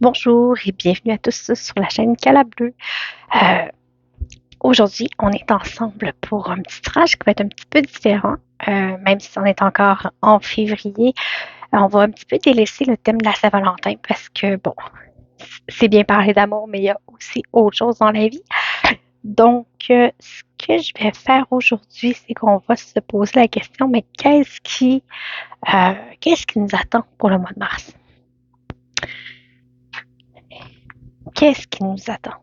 Bonjour et bienvenue à tous sur la chaîne Cala Bleu. Euh, Aujourd'hui, on est ensemble pour un petit tirage qui va être un petit peu différent, même si on est encore en février. On va un petit peu délaisser le thème de la Saint-Valentin parce que, bon, c'est bien parler d'amour, mais il y a aussi autre chose dans la vie. Donc, ce que je vais faire aujourd'hui, c'est qu'on va se poser la question, mais qu'est-ce qui nous attend pour le mois de mars? Qu'est-ce qui nous attend?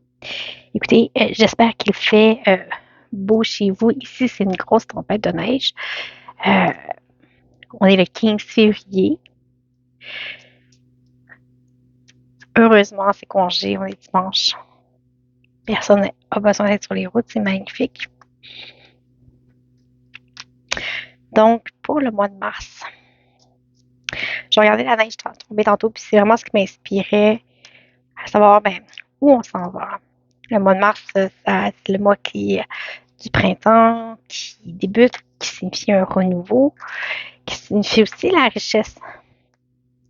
Écoutez, j'espère qu'il fait beau chez vous. Ici, c'est une grosse tempête de neige. Euh, on est le 15 février. Heureusement, c'est congé, on est dimanche. Personne n'a besoin d'être sur les routes, c'est magnifique. Donc, pour le mois de mars, je regardais la neige tomber tantôt, puis c'est vraiment ce qui m'inspirait à savoir où on s'en va. Le mois de mars, c'est le mois du printemps qui débute, qui signifie un renouveau, qui signifie aussi la richesse.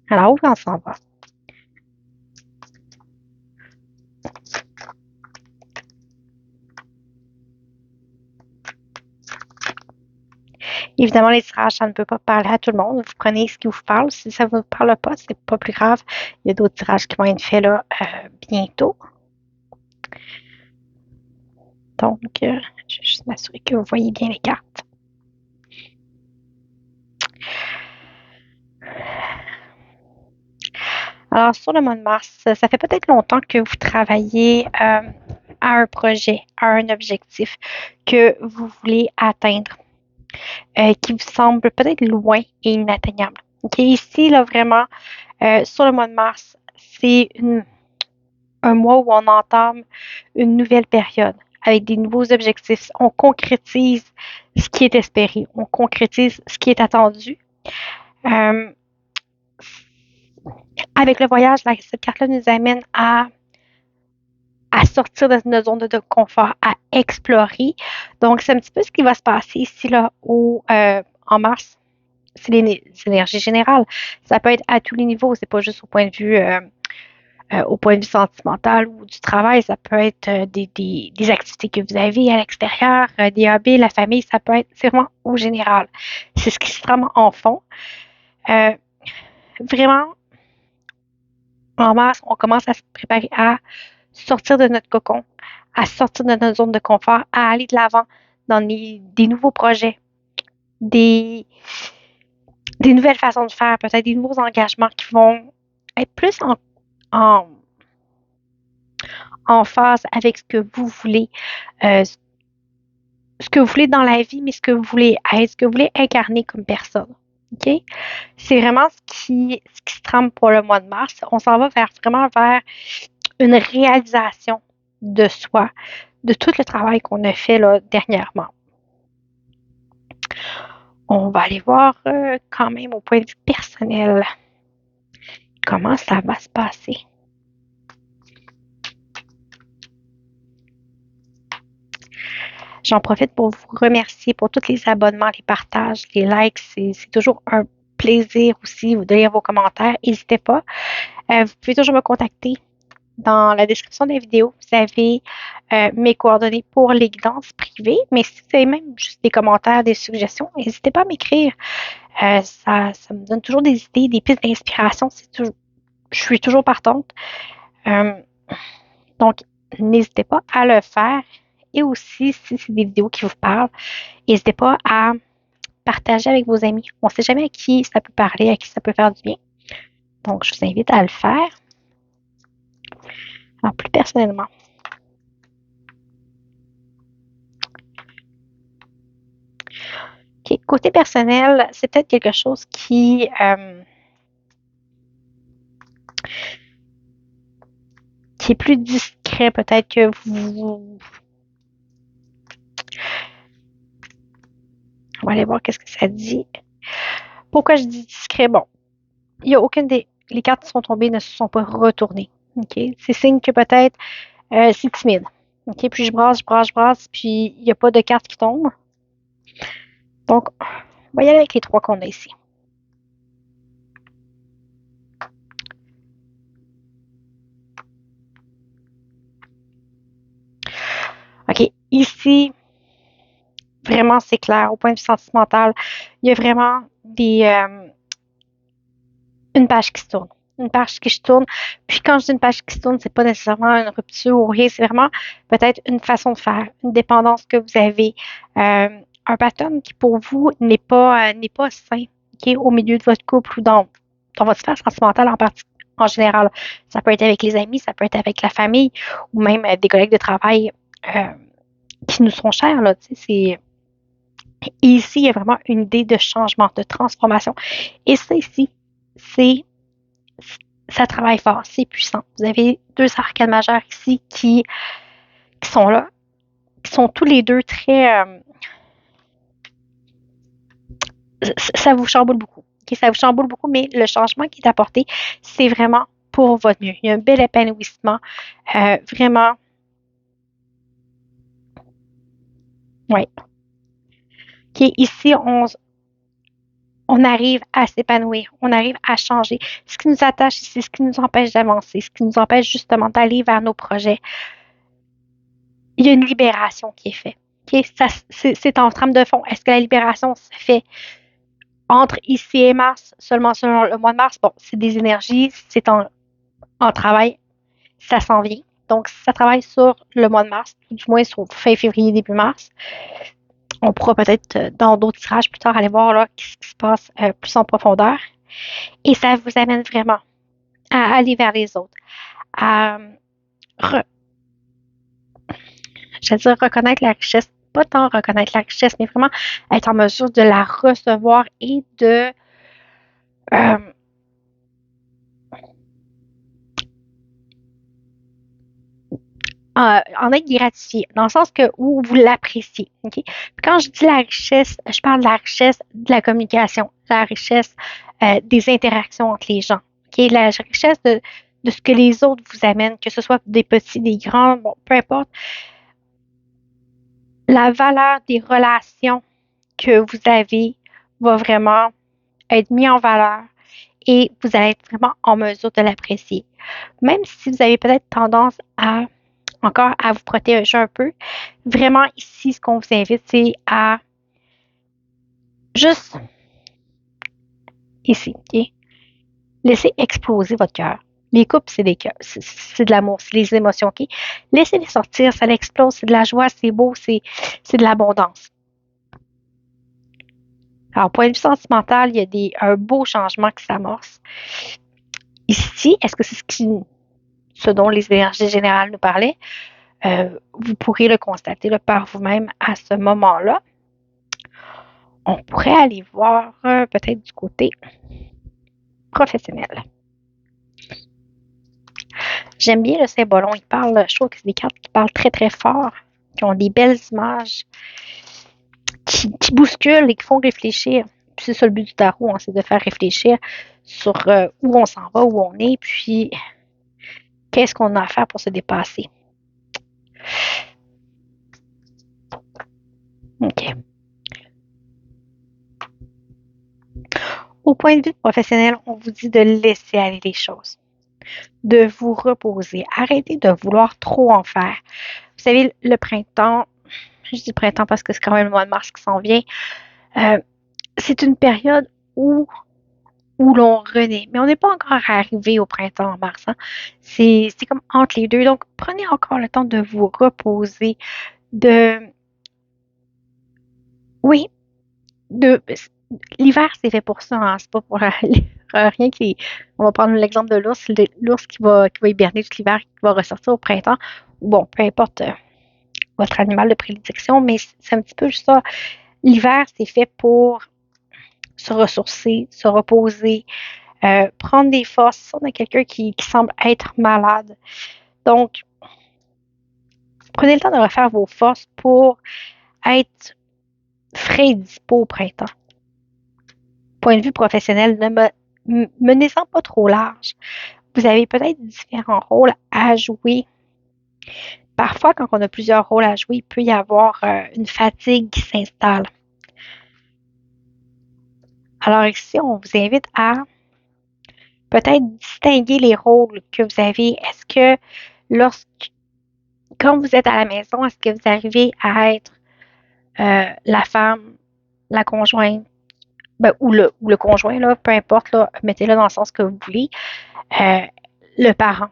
Alors, où on s'en va? Évidemment, les tirages, ça ne peut pas parler à tout le monde. Vous prenez ce qui vous parle. Si ça ne vous parle pas, c'est pas plus grave. Il y a d'autres tirages qui vont être faits là bientôt. Donc, je vais juste m'assurer que vous voyez bien les cartes. Alors, sur le mois de mars, ça fait peut-être longtemps que vous travaillez à un projet, à un objectif que vous voulez atteindre, qui vous semble peut-être loin et inatteignable. OK, ici, là, vraiment, sur le mois de mars, c'est un mois où on entame une nouvelle période avec des nouveaux objectifs. On concrétise ce qui est espéré, on concrétise ce qui est attendu. Euh, Avec le voyage, cette carte-là nous amène à sortir de notre zone de confort, à explorer. Donc, c'est un petit peu ce qui va se passer ici là en mars. C'est l'énergie générale. Ça peut être à tous les niveaux. C'est pas juste au point de vue sentimental ou du travail. Ça peut être des activités que vous avez à l'extérieur, des hobbies, la famille. Ça peut être c'est vraiment au général. C'est ce qui se trame en fond. Euh, Vraiment, en mars, on commence à se préparer à sortir de notre cocon, à sortir de notre zone de confort, à aller de l'avant dans des nouveaux projets, des, des nouvelles façons de faire, peut-être des nouveaux engagements qui vont être plus en, en phase avec euh, ce que vous voulez dans la vie, mais ce que vous voulez être, ce que vous voulez incarner comme personne. OK? C'est vraiment ce qui se trame pour le mois de mars. On s'en va vraiment vers une réalisation de soi, de tout le travail qu'on a fait là, dernièrement. On va aller voir quand même au point de vue personnel comment ça va se passer. J'en profite pour vous remercier pour tous les abonnements, les partages, les likes. C'est toujours un plaisir aussi de lire vos commentaires. N'hésitez pas. Vous pouvez toujours me contacter. Dans la description de la vidéo, vous avez mes coordonnées pour les guidances privées. Mais si vous avez même juste des commentaires, des suggestions, n'hésitez pas à m'écrire. Ça me donne toujours des idées, des pistes d'inspiration. Je suis toujours partante. Euh, donc, n'hésitez pas à le faire. Et aussi, si c'est des vidéos qui vous parlent, n'hésitez pas à partager avec vos amis. On ne sait jamais à qui ça peut parler, à qui ça peut faire du bien. Donc, je vous invite à le faire. Alors, plus personnellement. Okay. Côté personnel, c'est peut-être quelque chose qui est plus discret. Peut-être que vous... On va aller voir qu'est-ce que ça dit. Pourquoi je dis discret? Bon, il n'y a aucune des... Les cartes qui sont tombées ne se sont pas retournées. Okay? C'est signe que peut-être c'est timide. Okay? Puis je brasse, puis il n'y a pas de cartes qui tombent. Donc, on va y aller avec les trois qu'on a ici. Ici, vraiment, c'est clair. Au point de vue sentimental, il y a vraiment une page qui se tourne. Une page qui se tourne. Puis quand je dis une page qui se tourne, c'est pas nécessairement une rupture ou rien, c'est vraiment peut-être une façon de faire, une dépendance que vous avez, un pattern qui pour vous n'est pas sain, ok, au milieu de votre couple ou dans votre sphère sentimentale en général. Ça peut être avec les amis, ça peut être avec la famille ou même des collègues de travail euh, qui nous sont chers, là, tu sais, et ici, il y a vraiment une idée de changement, de transformation. Et ça ici, c'est ça travaille fort, c'est puissant. Vous avez deux arcanes majeures ici qui sont là, qui sont tous les deux très... ça vous chamboule beaucoup. Okay? Ça vous chamboule beaucoup, mais le changement qui est apporté, c'est vraiment pour votre mieux. Il y a un bel épanouissement. Vraiment, oui. Okay? Ici, on arrive à s'épanouir, on arrive à changer. Ce qui nous attache, c'est ce qui nous empêche d'avancer, ce qui nous empêche justement d'aller vers nos projets. Il y a une libération qui est faite. Okay? C'est en trame de fond. Est-ce que la libération se fait entre ici et mars, seulement selon le mois de mars? Bon, c'est des énergies, c'est en travail, ça s'en vient. Donc, ça travaille sur le mois de mars, du moins sur fin février, début mars. On pourra peut-être, dans d'autres tirages plus tard, aller voir là, ce qui se passe plus en profondeur. Et ça vous amène vraiment à aller vers les autres, à re- j'allais dire reconnaître la richesse, pas tant reconnaître la richesse, mais vraiment être en mesure de la recevoir et de euh, en être gratifié, dans le sens que où vous l'appréciez. Okay? Quand je dis la richesse, je parle de la richesse de la communication, la richesse des interactions entre les gens, okay? La richesse de ce que les autres vous amènent, que ce soit des petits, des grands, bon, peu importe. La valeur des relations que vous avez va vraiment être mise en valeur et vous allez être vraiment en mesure de l'apprécier. Même si vous avez peut-être tendance à encore à vous protéger un peu, vraiment ici, ce qu'on vous invite, c'est à juste ici, ok? Laissez exploser votre cœur. Les couples, c'est des cœurs, c'est de l'amour, c'est les émotions, ok? Laissez-les sortir, ça l'explose, c'est de la joie, c'est beau, c'est de l'abondance. Alors, point de vue sentimental, il y a un beau changement qui s'amorce. Ici, est-ce que c'est ce dont les énergies générales nous parlaient? Vous pourrez le constater là, par vous-même à ce moment-là. On pourrait aller voir peut-être du côté professionnel. J'aime bien le symbolon. Il parle, je trouve que c'est des cartes qui parlent très très fort, qui ont des belles images, qui bousculent et qui font réfléchir. Puis c'est ça le but du tarot, hein, c'est de faire réfléchir sur où on s'en va, où on est, puis qu'est-ce qu'on a à faire pour se dépasser. OK. Au point de vue professionnel, on vous dit de laisser aller les choses, de vous reposer, arrêtez de vouloir trop en faire. Vous savez, le printemps, je dis printemps parce que c'est quand même le mois de mars qui s'en vient, euh, c'est une période où l'on renaît. Mais on n'est pas encore arrivé au printemps en mars. Hein. C'est comme entre les deux. Donc, prenez encore le temps de vous reposer, de... Oui, de... L'hiver, c'est fait pour ça. Hein. C'est pas pour rien que on va prendre l'exemple de l'ours. L'ours qui va hiberner tout l'hiver, qui va ressortir au printemps. Bon, peu importe votre animal de prédilection, mais c'est un petit peu juste ça. L'hiver, c'est fait pour se ressourcer, se reposer, prendre des forces. Si on a quelqu'un qui semble être malade. Donc, prenez le temps de refaire vos forces pour être frais et dispo au printemps. Point de vue professionnel, ne menez-en pas trop large. Vous avez peut-être différents rôles à jouer. Parfois, quand on a plusieurs rôles à jouer, il peut y avoir une fatigue qui s'installe. Alors ici, on vous invite à peut-être distinguer les rôles que vous avez. Est-ce que lorsque Quand vous êtes à la maison, est-ce que vous arrivez à être la femme, la conjointe, ben, ou le conjoint, là, peu importe, là, mettez-le dans le sens que vous voulez, euh, le parent,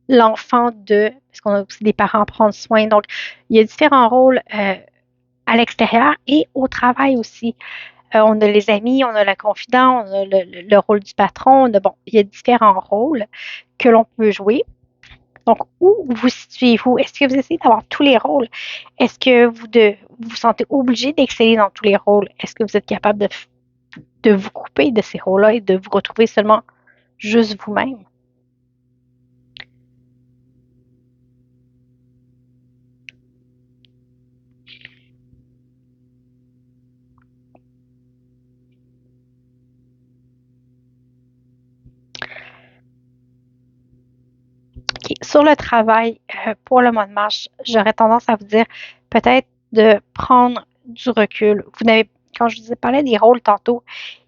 l'enfant de, parce qu'on a aussi des parents à prendre soin. Donc, il y a différents rôles à l'extérieur et au travail aussi. On a les amis, on a le confident, on a le rôle du patron. Bon, il y a différents rôles que l'on peut jouer. Donc, où vous situez-vous? Est-ce que vous essayez d'avoir tous les rôles? Est-ce que vous vous sentez obligé d'exceller dans tous les rôles? Est-ce que vous êtes capable de vous couper de ces rôles-là et de vous retrouver seulement juste vous-même? OK. Sur le travail, pour le mois de mars, j'aurais tendance à vous dire peut-être de prendre du recul. Vous n'avez, quand je vous ai parlé des rôles tantôt,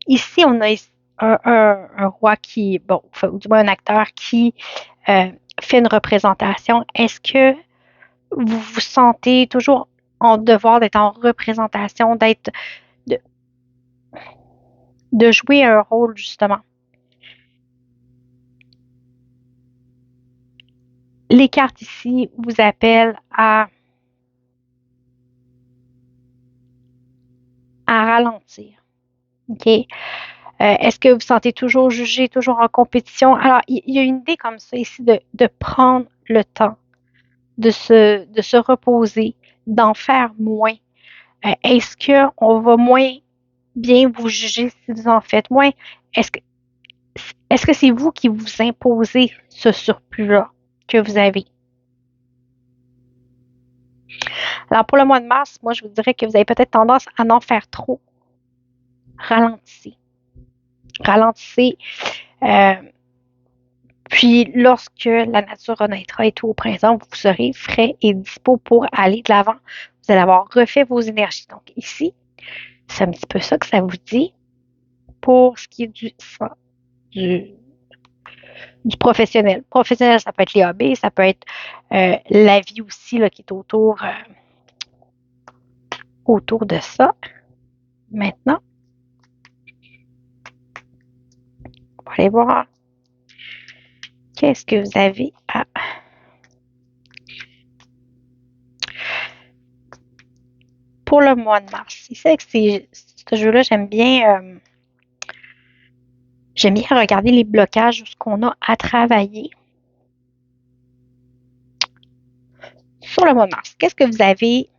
ici, on a un roi qui, bon, enfin, ou du moins un acteur qui euh, fait une représentation. Est-ce que vous vous sentez toujours en devoir d'être en représentation, de, de jouer un rôle, justement? Les cartes ici vous appellent à ralentir. OK? Est-ce que vous vous sentez toujours jugé, toujours en compétition? Alors, il y a une idée comme ça ici de prendre le temps, de se reposer, d'en faire moins. Est-ce qu'on va moins bien vous juger si vous en faites moins? Est-ce que est-ce que c'est vous qui vous imposez ce surplus-là que vous avez? Alors, pour le mois de mars, moi, je vous dirais que vous avez peut-être tendance à en faire trop. Ralentissez. Ralentissez. Euh, Puis, lorsque la nature renaîtra et tout au printemps, vous serez frais et dispo pour aller de l'avant. Vous allez avoir refait vos énergies. Donc, ici, c'est un petit peu ça que ça vous dit pour ce qui est du, du professionnel. Professionnel, ça peut être les hobbies, ça peut être la vie aussi là, qui est autour de ça. Maintenant, on va aller voir qu'est-ce que vous avez à. Pour le mois de mars. C'est ça que ce jeu-là, j'aime bien regarder les blocages, ce qu'on a à travailler sur le mois de mars. Qu'est-ce que vous avez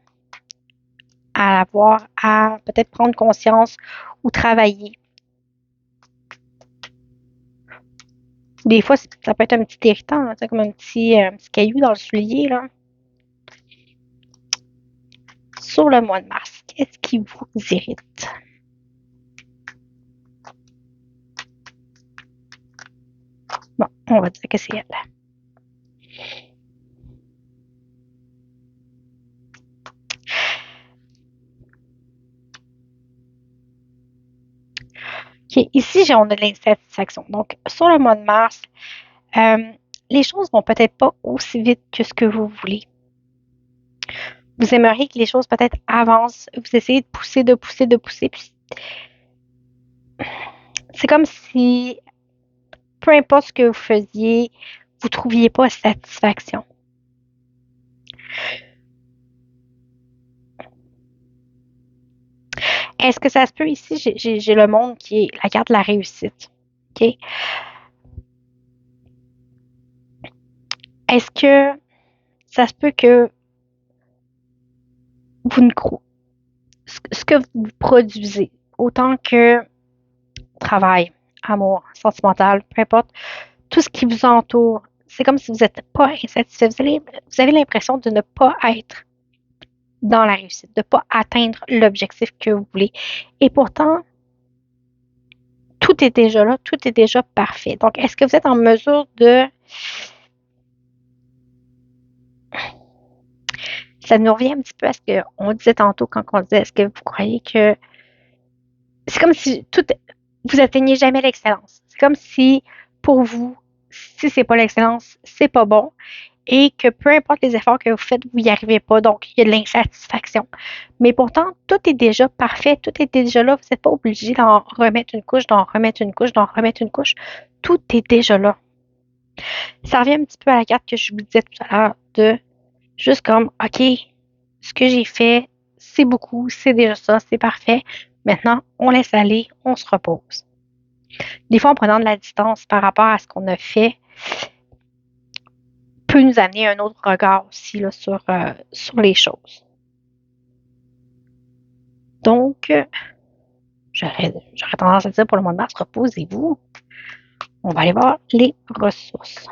à avoir à peut-être prendre conscience ou travailler? Des fois, ça peut être un petit irritant, là, comme un petit caillou dans le soulier. Là. Sur le mois de mars, qu'est-ce qui vous irrite? Bon, on va dire que c'est elle. OK, ici, on a de l'insatisfaction. Donc, sur le mois de mars, euh, les choses vont peut-être pas aussi vite que ce que vous voulez. Vous aimeriez que les choses peut-être avancent. Vous essayez de pousser, de pousser, de pousser. Puis c'est comme si, peu importe ce que vous faisiez, vous ne trouviez pas satisfaction. Est-ce que ça se peut ici? J'ai le monde qui est la carte de la réussite. OK? Est-ce que ça se peut que vous ne ce que vous produisez, autant que travail, amour, sentimental, peu importe, tout ce qui vous entoure, c'est comme si vous n'êtes pas insatisfait. Vous avez l'impression de ne pas être dans la réussite, de ne pas atteindre l'objectif que vous voulez. Et pourtant, tout est déjà là, tout est déjà parfait. Donc, est-ce que vous êtes en mesure de. Ça nous revient un petit peu à ce qu'on disait tantôt quand on disait est-ce que vous croyez que. C'est comme si vous atteignez jamais l'excellence. C'est comme si, pour vous, si c'est pas l'excellence, c'est pas bon. et que peu importe les efforts que vous faites, vous n'y arrivez pas. Donc, il y a de l'insatisfaction. Mais pourtant, tout est déjà parfait, tout est déjà là. Vous n'êtes pas obligé d'en remettre une couche, d'en remettre une couche, d'en remettre une couche. Tout est déjà là. Ça revient un petit peu à la carte que je vous disais tout à l'heure de juste comme, OK, ce que j'ai fait, c'est beaucoup, c'est déjà ça, c'est parfait. Maintenant, on laisse aller, on se repose. Des fois, en prenant de la distance par rapport à ce qu'on a fait, peut nous amener un autre regard aussi là, sur les choses. Donc, j'aurais tendance à dire pour le mois de mars, reposez-vous. On va aller voir les ressources.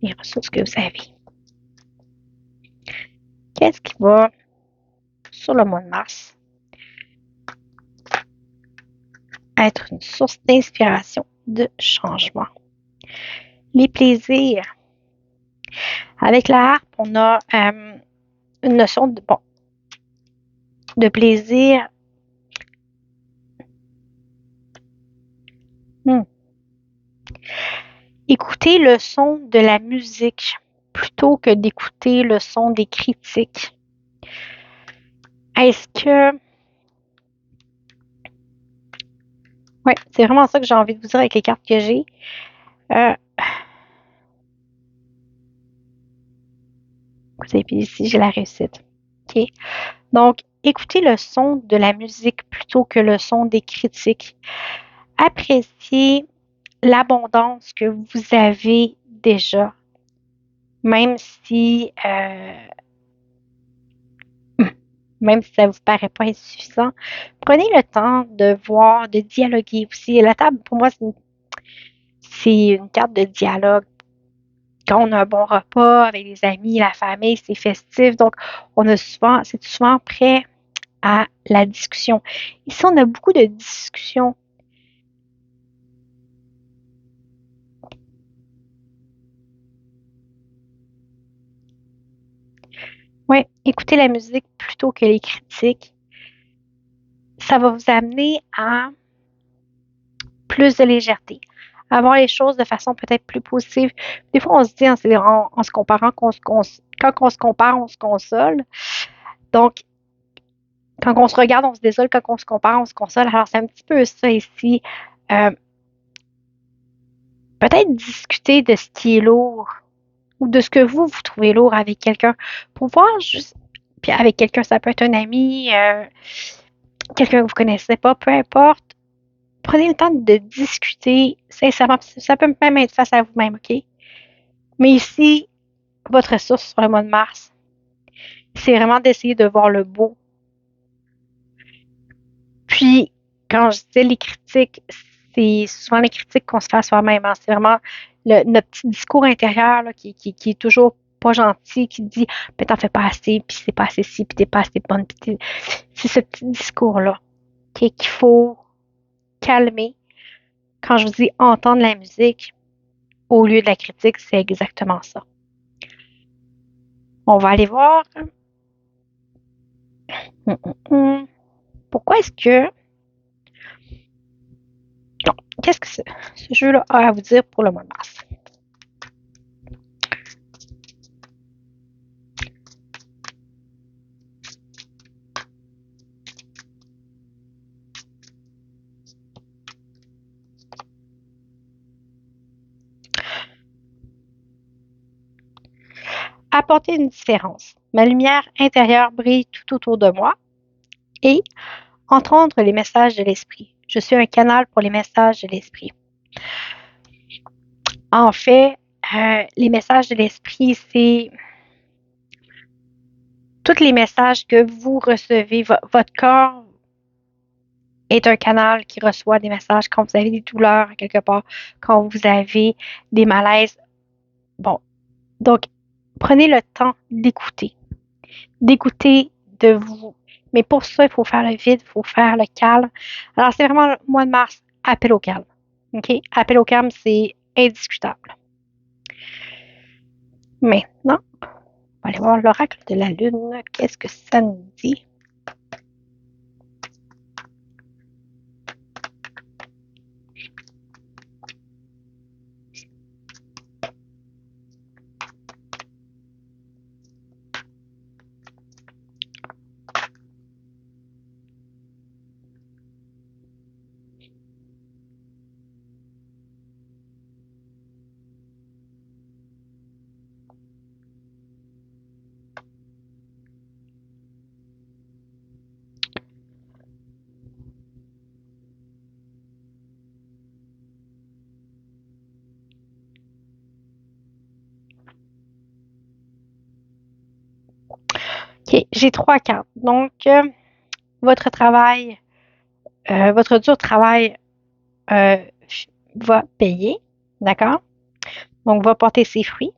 Les ressources que vous avez. Qu'est-ce qui va sur le mois de mars être une source d'inspiration, de changement? Les plaisirs. Avec la harpe, on a une notion de plaisir. Écouter le son de la musique plutôt que d'écouter le son des critiques. Est-ce que... Oui, c'est vraiment ça que j'ai envie de vous dire avec les cartes que j'ai. Et puis ici, j'ai la réussite. OK. Donc, écoutez le son de la musique plutôt que le son des critiques. Appréciez l'abondance que vous avez déjà, même si, même si ça ne vous paraît pas insuffisant. Prenez le temps de voir, de dialoguer aussi. La table, pour moi, c'est une carte de dialogue. Quand on a un bon repas avec les amis, la famille, c'est festif. Donc, c'est souvent prêt à la discussion. Ici, on a beaucoup de discussions. Oui, écoutez la musique plutôt que les critiques. Ça va vous amener à plus de légèreté, à voir les choses de façon peut-être plus positive. Des fois, on se dit en se comparant quand on se compare, on se console. Donc, quand on se regarde, on se désole. Quand on se compare, on se console. Alors, c'est un petit peu ça ici. Euh, Peut-être discuter de ce qui est lourd ou de ce que vous trouvez lourd avec quelqu'un pour voir juste. Puis avec quelqu'un, ça peut être un ami, quelqu'un que vous ne connaissez pas, peu importe. Prenez le temps de discuter sincèrement. Ça peut même être face à vous-même, OK? Mais ici, votre ressource sur le mois de mars, c'est vraiment d'essayer de voir le beau. Puis, quand je disais les critiques, c'est souvent les critiques qu'on se fait à soi-même. Hein. C'est vraiment notre petit discours intérieur là, qui est toujours pas gentil, qui dit mais t'en fais pas assez, puis c'est pas assez ci, puis t'es pas assez bonne. C'est ce petit discours-là qu'il faut calmer. Quand je vous dis entendre la musique au lieu de la critique, c'est exactement ça. On va aller voir. Pourquoi est-ce que. Non, qu'est-ce que ce jeu-là a à vous dire pour le mois de mars? Apporter une différence. Ma lumière intérieure brille tout autour de moi et entendre les messages de l'esprit. Je suis un canal pour les messages de l'esprit. En fait, les messages de l'esprit, c'est tous les messages que vous recevez. Votre corps est un canal qui reçoit des messages quand vous avez des douleurs quelque part, quand vous avez des malaises. Bon, donc prenez le temps d'écouter de vous. Mais pour ça, il faut faire le vide, il faut faire le calme. Alors, c'est vraiment le mois de mars, appel au calme. OK? Appel au calme, c'est indiscutable. Maintenant, on va aller voir l'oracle de la Lune. Qu'est-ce que ça nous dit? OK, j'ai 3 cartes. Donc, votre travail, votre dur travail euh, va payer, d'accord? Donc, va porter ses fruits.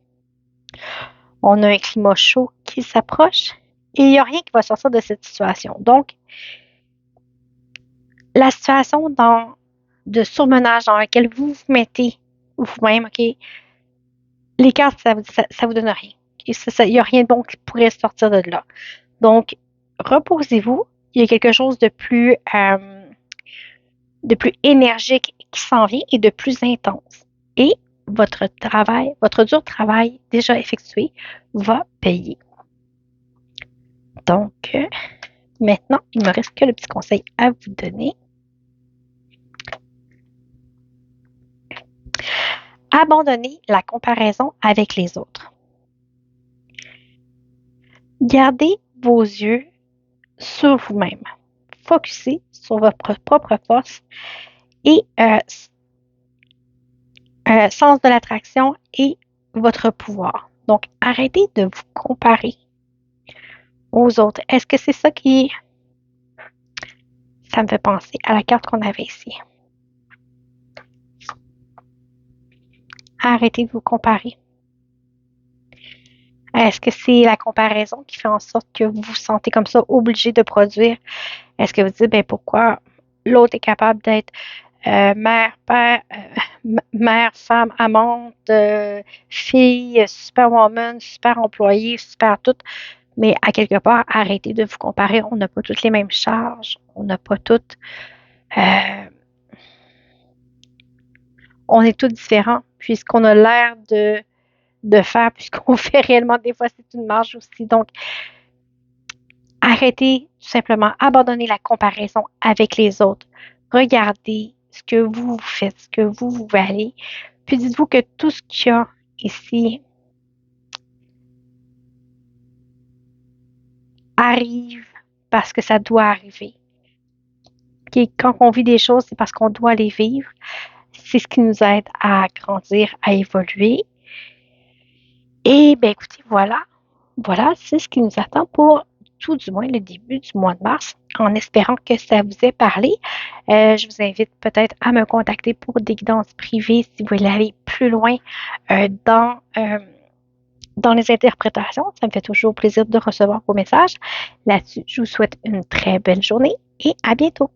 On a un climat chaud qui s'approche et il n'y a rien qui va sortir de cette situation. Donc, la situation de surmenage dans laquelle vous vous mettez vous-même, OK, les cartes, ça vous donne rien. Il n'y a rien de bon qui pourrait sortir de là. Donc, reposez-vous. Il y a quelque chose de plus énergique qui s'en vient et de plus intense. Et votre dur travail déjà effectué va payer. Donc, maintenant, il ne me reste que le petit conseil à vous donner. Abandonnez la comparaison avec les autres. Gardez vos yeux sur vous-même. Focussez sur votre propre force et sens de l'attraction et votre pouvoir. Donc, arrêtez de vous comparer aux autres. Est-ce que c'est ça qui... Ça me fait penser à la carte qu'on avait ici. Arrêtez de vous comparer. Est-ce que c'est la comparaison qui fait en sorte que vous vous sentez comme ça obligé de produire? Est-ce que vous dites, ben pourquoi l'autre est capable d'être mère, père, mère, femme, amante, fille, superwoman, super employée, super tout, mais à quelque part, arrêtez de vous comparer. On n'a pas toutes les mêmes charges, on n'a pas toutes, euh, on est tous différents, puisqu'on a l'air de faire, puisqu'on fait réellement, des fois, c'est une marge aussi. Donc, arrêtez tout simplement, abandonnez la comparaison avec les autres. Regardez ce que vous faites, ce que vous valez. Puis dites-vous que tout ce qu'il y a ici arrive parce que ça doit arriver. Okay? Quand on vit des choses, c'est parce qu'on doit les vivre. C'est ce qui nous aide à grandir, à évoluer. Et bien écoutez, voilà, c'est ce qui nous attend pour tout du moins le début du mois de mars, en espérant que ça vous ait parlé. Je vous invite peut-être à me contacter pour des guidances privées si vous voulez aller plus loin euh, dans, euh, dans les interprétations. Ça me fait toujours plaisir de recevoir vos messages. Là-dessus, je vous souhaite une très belle journée et à bientôt.